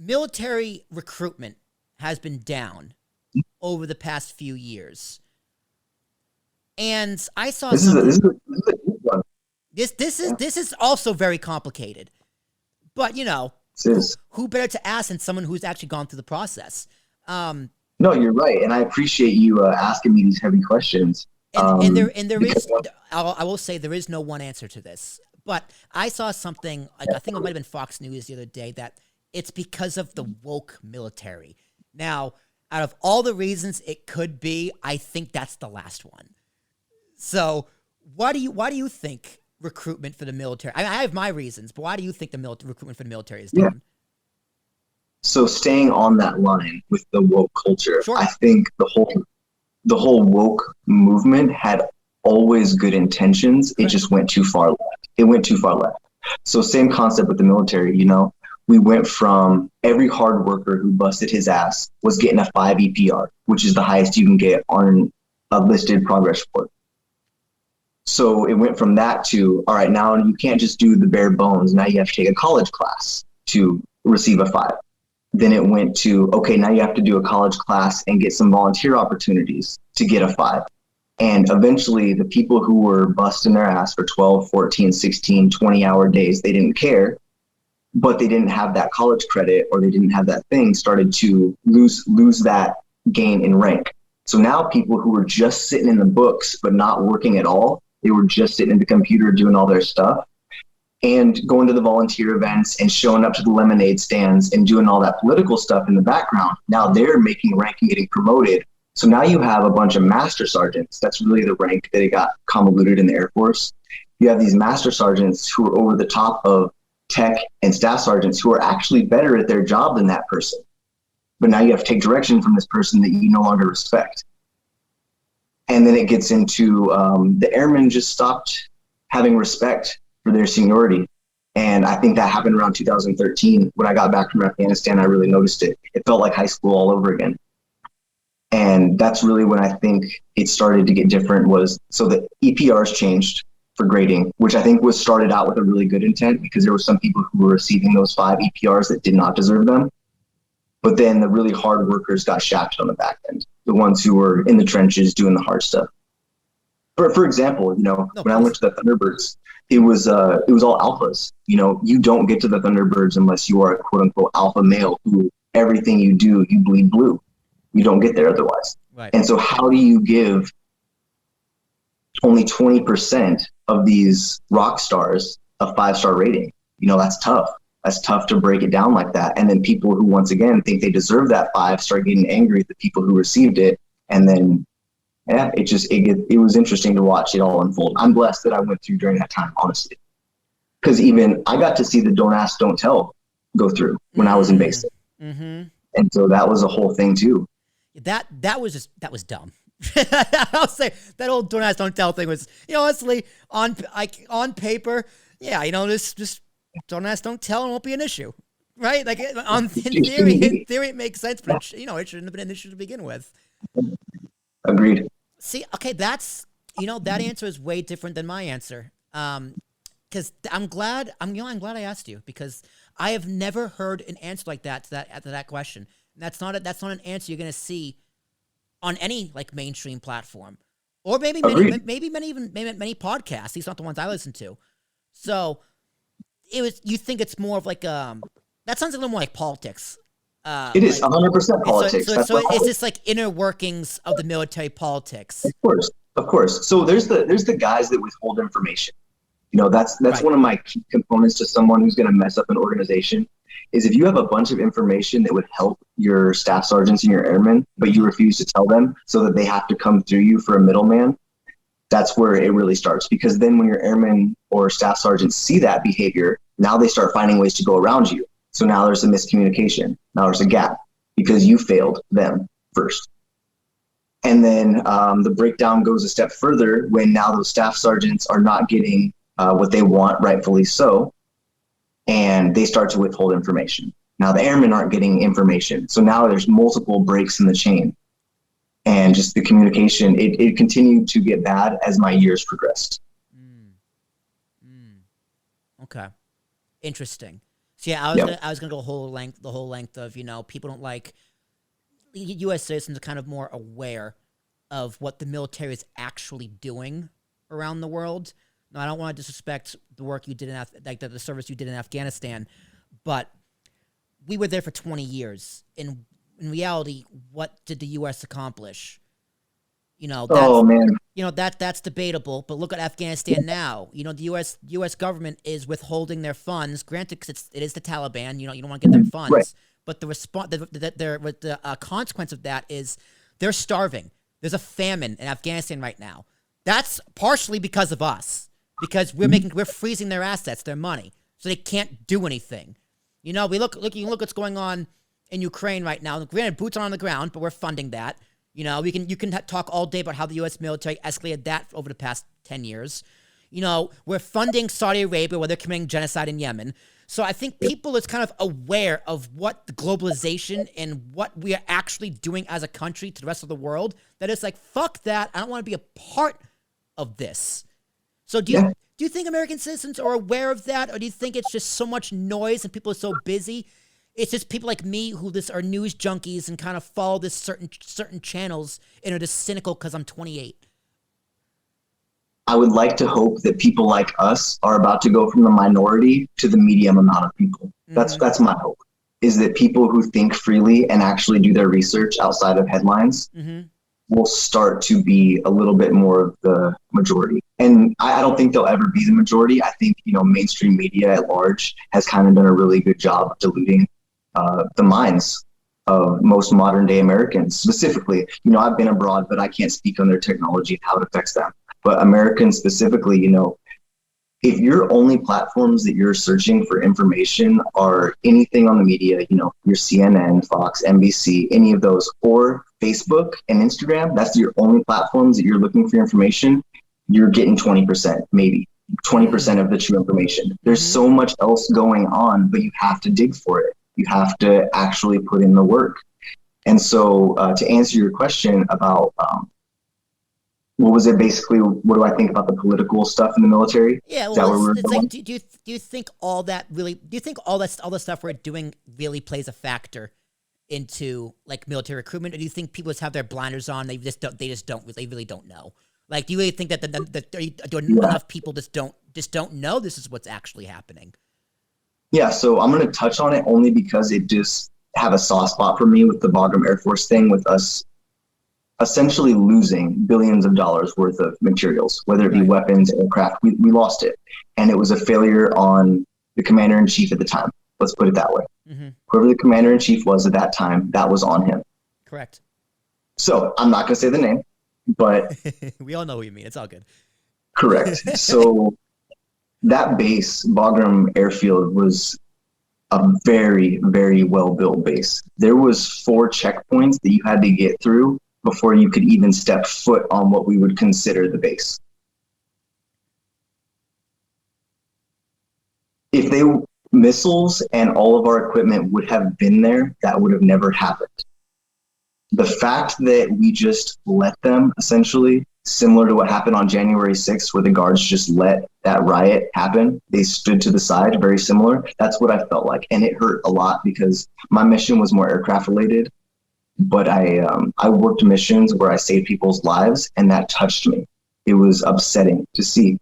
military recruitment has been down over the past few years. And I saw this is a deep one. This is also very complicated. But, you know, who better to ask than someone who's actually gone through the process? No, you're right. And I appreciate you asking me these heavy questions. And there is, I will say there is no one answer to this. But I saw something, I think it might have been Fox News the other day, that it's because of the woke military. Now, out of all the reasons it could be, I think that's the last one. So why do you think recruitment for the military? I have my reasons, but why do you think the recruitment for the military is down? So staying on that line with the woke culture, sure. I think the whole woke movement had always good intentions. Correct. It just went too far left. It went too far left. So same concept with the military, you know, we went from every hard worker who busted his ass was getting a 5 EPR, which is the highest you can get on a listed progress report. So it went from that to, all right, now you can't just do the bare bones. Now you have to take a college class to receive a 5. Then it went to, okay, now you have to do a college class and get some volunteer opportunities to get a 5. And eventually the people who were busting their ass for 12, 14, 16, 20-hour days, they didn't care, but they didn't have that college credit or they didn't have that thing, started to lose that gain in rank. So now people who were just sitting in the books but not working at all, they were just sitting at the computer doing all their stuff and going to the volunteer events and showing up to the lemonade stands and doing all that political stuff in the background. Now they're making rank and getting promoted. So now you have a bunch of master sergeants. That's really the rank that it got convoluted in the Air Force. You have these master sergeants who are over the top of tech and staff sergeants who are actually better at their job than that person. But now you have to take direction from this person that you no longer respect. And then it gets into the airmen just stopped having respect for their seniority. And I think that happened around 2013. When I got back from Afghanistan, I really noticed it. It felt like high school all over again. And that's really when I think it started to get different was, so the EPRs changed for grading, which I think was started out with a really good intent because there were some people who were receiving those 5 EPRs that did not deserve them. But then the really hard workers got shafted on the back end, the ones who were in the trenches doing the hard stuff. For example, you know, when I went to the Thunderbirds, it was all alphas. You know, you don't get to the Thunderbirds unless you are a quote unquote alpha male who everything you do, you bleed blue. You don't get there otherwise. Right. And so how do you give only 20% of these rock stars a 5-star rating? You know, that's tough. That's tough to break it down like that. And then people who, once again, think they deserve that 5 start getting angry at the people who received it. And then, it was interesting to watch it all unfold. I'm blessed that I went through during that time, honestly. Because even I got to see the Don't Ask, Don't Tell go through when I was in basic. Mm-hmm. And so that was a whole thing too. That was dumb. I'll say that old Don't Ask, Don't Tell thing was, you know, honestly, on paper, yeah, you know, just Don't Ask, Don't Tell, and it won't be an issue, right? Like in theory, it makes sense, but it shouldn't have been an issue to begin with. Agreed. See, okay, that's, you know, that answer is way different than my answer. Because I'm glad I asked you, because I have never heard an answer like that to that question. And that's not an answer you're gonna see on any like mainstream platform, or maybe many podcasts. At least not the ones I listen to. So you think it's more of like that sounds a little more like politics. It is 100% politics. So is this like inner workings of the military politics? Of course. So there's the guys that withhold information. You know, that's right. One of my key components to someone who's going to mess up an organization is if you have a bunch of information that would help your staff sergeants and your airmen, but you refuse to tell them so that they have to come through you for a middleman. That's where it really starts, because then when your airmen or staff sergeants see that behavior, now they start finding ways to go around you. So now there's a miscommunication. Now there's a gap because you failed them first. And then the breakdown goes a step further when now those staff sergeants are not getting what they want, rightfully so, and they start to withhold information. Now the airmen aren't getting information. So now there's multiple breaks in the chain. And just the communication, it continued to get bad as my years progressed. Okay. Interesting. So yeah, Yep. I was gonna go the whole length of, people don't like U.S. citizens are kind of more aware of what the military is actually doing around the world. No, I don't want to disrespect the work you did the service you did in Afghanistan, but we were there for 20 years. In reality, what did the U.S. accomplish? Oh man. That's debatable. But look at Afghanistan now. The U.S. government is withholding their funds. Granted, because it is the Taliban. You don't want to give them funds. Right. But the consequence of that is they're starving. There's a famine in Afghanistan right now. That's partially because of us, because we're freezing their assets, their money, so they can't do anything. You look what's going on in Ukraine right now. Granted, boots are on the ground, but we're funding that. You can talk all day about how the U.S. military escalated that over the past 10 years. We're funding Saudi Arabia where they're committing genocide in Yemen. So I think people is kind of aware of what the globalization and what we are actually doing as a country to the rest of the world. That it's like, fuck that. I don't want to be a part of this. So do you think American citizens are aware of that? Or do you think it's just so much noise and people are so busy? It's just people like me who are news junkies and kind of follow this certain channels and are just cynical because I'm 28. I would like to hope that people like us are about to go from the minority to the medium amount of people. That's my hope, is that people who think freely and actually do their research outside of headlines will start to be a little bit more of the majority. And I don't think they'll ever be the majority. I think, mainstream media at large has kind of done a really good job of diluting the minds of most modern day Americans. Specifically, I've been abroad, but I can't speak on their technology and how it affects them. But Americans specifically, if your only platforms that you're searching for information are anything on the media, your CNN, Fox, NBC, any of those, or Facebook and Instagram, that's your only platforms that you're looking for information, you're getting 20%, maybe 20% of the true information. There's so much else going on, but you have to dig for it. You have to actually put in the work. And so to answer your question about what was it basically? What do I think about the political stuff in the military? Yeah, it's like, do you think all that really? Do you think all the stuff we're doing really plays a factor into like military recruitment, or do you think people just have their blinders on? They really don't know. Like, do you really think that enough people just don't know this is what's actually happening? Yeah, so I'm going to touch on it only because it just have a soft spot for me with the Bagram Air Force thing, with us essentially losing billions of dollars worth of materials, whether it be weapons, aircraft. We lost it. And it was a failure on the commander-in-chief at the time. Let's put it that way. Whoever the commander-in-chief was at that time, that was on him. Correct. So I'm not going to say the name, but... we all know who you mean. It's all good. Correct. So that base, Bagram Airfield, was a very, very well-built base. There was 4 checkpoints that you had to get through before you could even step foot on what we would consider the base. If missiles and all of our equipment would have been there, that would have never happened. The fact that we just let them, essentially, similar to what happened on January 6th, where the guards just let that riot happen, they stood to the side, very similar. That's what I felt like. And it hurt a lot because my mission was more aircraft related. But I worked missions where I saved people's lives, and that touched me. It was upsetting to see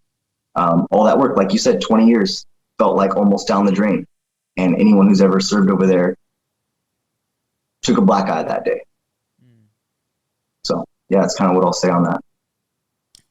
all that work. Like you said, 20 years felt like almost down the drain. And anyone who's ever served over there took a black eye that day. So yeah, that's kind of what I'll say on that.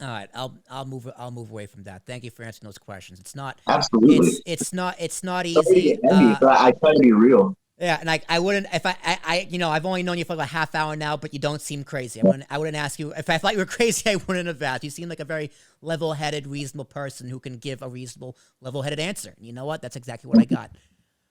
All right, I'll move away from that. Thank you for answering those questions. It's not absolutely. It's not easy. But I try to be real. Yeah, and I wouldn't, if I've only known you for like a half hour now, but you don't seem crazy. I wouldn't ask you, if I thought you were crazy, I wouldn't have asked. You seem like a very level-headed, reasonable person who can give a reasonable, level-headed answer. And you know what? That's exactly what I got.